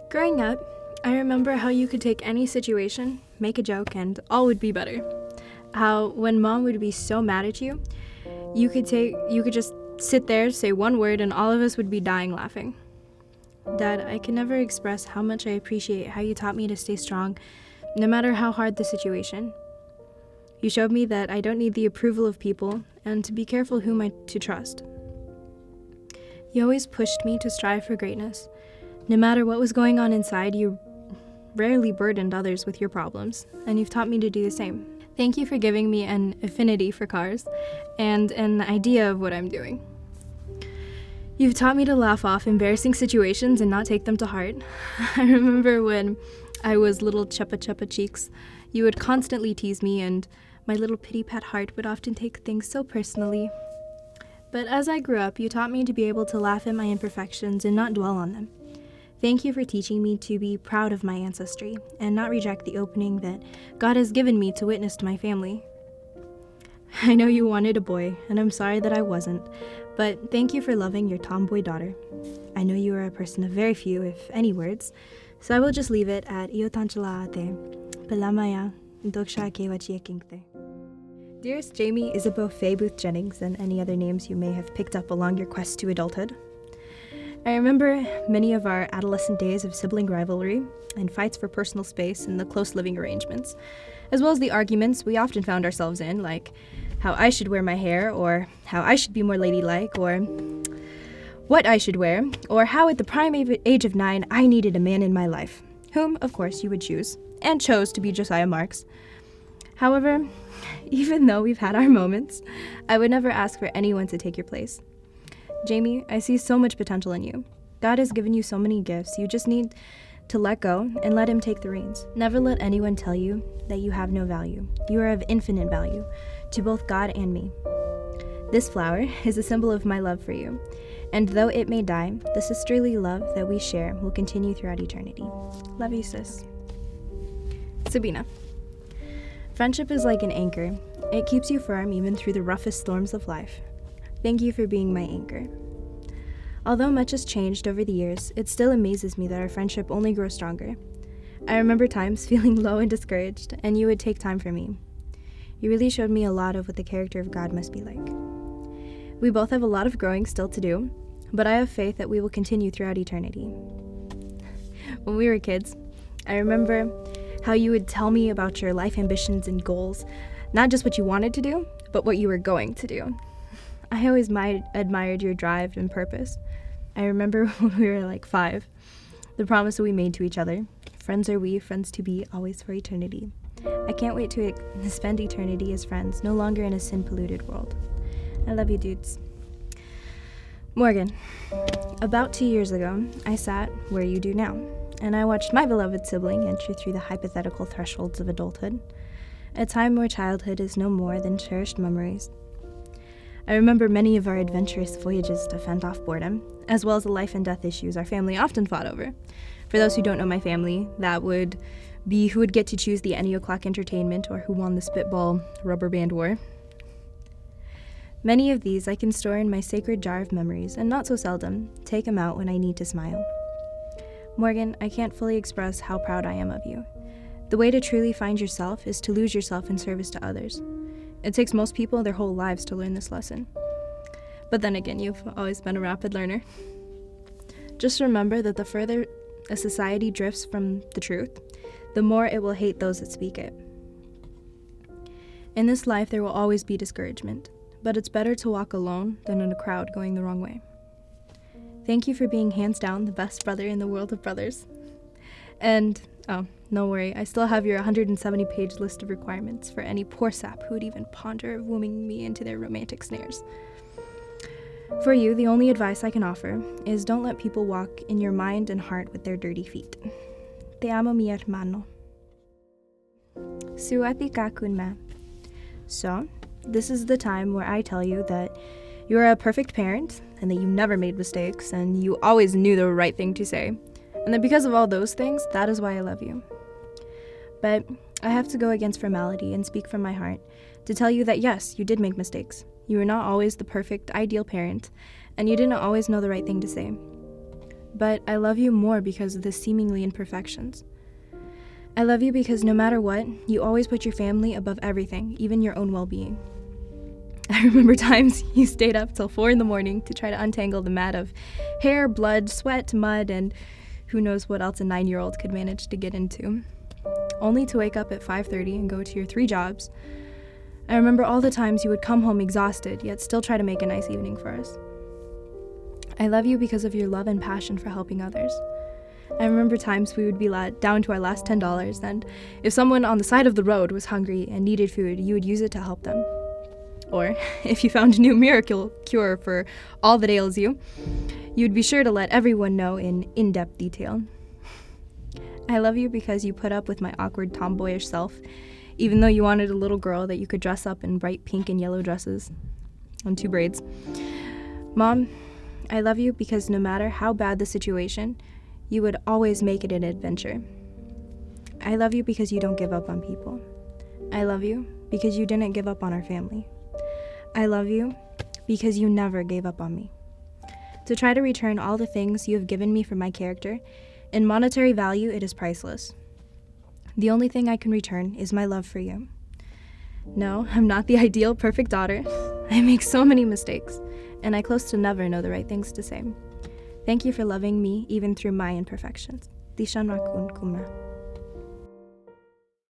Growing up, I remember how you could take any situation, make a joke, and all would be better. How when mom would be so mad at you, you could just sit there, say one word, and all of us would be dying laughing. Dad, I can never express how much I appreciate how you taught me to stay strong, no matter how hard the situation. You showed me that I don't need the approval of people, and to be careful to trust. You always pushed me to strive for greatness. No matter what was going on inside, you rarely burdened others with your problems, and you've taught me to do the same. Thank you for giving me an affinity for cars and an idea of what I'm doing. You've taught me to laugh off embarrassing situations and not take them to heart. I remember when I was little chuppa chuppa cheeks, you would constantly tease me, and my little pity pat heart would often take things so personally. But as I grew up, you taught me to be able to laugh at my imperfections and not dwell on them. Thank you for teaching me to be proud of my ancestry and not reject the opening that God has given me to witness to my family. I know you wanted a boy, and I'm sorry that I wasn't, but thank you for loving your tomboy daughter. I know you are a person of very few, if any, words, so I will just leave it at iyo tanchala ate, pelamaya, ndoksha kewachi kinkte. Dearest Jamie, Isabeau Faye Booth Jennings, and any other names you may have picked up along your quest to adulthood. I remember many of our adolescent days of sibling rivalry and fights for personal space in the close living arrangements, as well as the arguments we often found ourselves in, like how I should wear my hair, or how I should be more ladylike, or what I should wear, or how at the prime age of 9 I needed a man in my life, whom, of course, you would choose, and chose to be Josiah Marks. However, even though we've had our moments, I would never ask for anyone to take your place. Jamie, I see so much potential in you. God has given you so many gifts. You just need to let go and let Him take the reins. Never let anyone tell you that you have no value. You are of infinite value to both God and me. This flower is a symbol of my love for you, and though it may die, the sisterly love that we share will continue throughout eternity. Love you, sis. Sabina. Friendship is like an anchor. It keeps you firm even through the roughest storms of life. Thank you for being my anchor. Although much has changed over the years, it still amazes me that our friendship only grows stronger. I remember times feeling low and discouraged, and you would take time for me. You really showed me a lot of what the character of God must be like. We both have a lot of growing still to do, but I have faith that we will continue throughout eternity. When we were kids, I remember how you would tell me about your life ambitions and goals, not just what you wanted to do, but what you were going to do. I always admired your drive and purpose. I remember when we were like 5, the promise that we made to each other. Friends are we, friends to be, always for eternity. I can't wait to spend eternity as friends, no longer in a sin-polluted world. I love you, dudes. Morgan, about 2 years ago, I sat where you do now, and I watched my beloved sibling enter through the hypothetical thresholds of adulthood, a time where childhood is no more than cherished memories. I remember many of our adventurous voyages to fend off boredom, as well as the life and death issues our family often fought over. For those who don't know my family, that would be who would get to choose the Any O'Clock entertainment or who won the spitball rubber band war. Many of these I can store in my sacred jar of memories, and not so seldom, take them out when I need to smile. Morgan, I can't fully express how proud I am of you. The way to truly find yourself is to lose yourself in service to others. It takes most people their whole lives to learn this lesson. But then again, you've always been a rapid learner. Just remember that the further a society drifts from the truth, the more it will hate those that speak it. In this life, there will always be discouragement, but it's better to walk alone than in a crowd going the wrong way. Thank you for being hands down the best brother in the world of brothers. And, no worry, I still have your 170-page list of requirements for any poor sap who would even ponder of wooing me into their romantic snares. For you, the only advice I can offer is don't let people walk in your mind and heart with their dirty feet. Te amo, mi hermano. Suati ka kunma. So, this is the time where I tell you that you are a perfect parent, and that you never made mistakes, and you always knew the right thing to say, and that because of all those things, that is why I love you. But I have to go against formality and speak from my heart to tell you that yes, you did make mistakes. You were not always the perfect, ideal parent, and you didn't always know the right thing to say. But I love you more because of the seemingly imperfections. I love you because no matter what, you always put your family above everything, even your own well-being. I remember times you stayed up till 4 a.m. to try to untangle the mat of hair, blood, sweat, mud, and who knows what else a 9-year-old could manage to get into, only to wake up at 5:30 and go to your 3 jobs. I remember all the times you would come home exhausted, yet still try to make a nice evening for us. I love you because of your love and passion for helping others. I remember times we would be down to our last $10, and if someone on the side of the road was hungry and needed food, you would use it to help them. Or if you found a new miracle cure for all that ails you, you'd be sure to let everyone know in in-depth detail. I love you because you put up with my awkward tomboyish self, even though you wanted a little girl that you could dress up in bright pink and yellow dresses and 2 braids. Mom, I love you because no matter how bad the situation, you would always make it an adventure. I love you because you don't give up on people. I love you because you didn't give up on our family. I love you because you never gave up on me. To try to return all the things you have given me for my character, in monetary value, it is priceless. The only thing I can return is my love for you. No, I'm not the ideal, perfect daughter. I make so many mistakes, and I close to never know the right things to say. Thank you for loving me even through my imperfections. Tishan Rakun Kumra.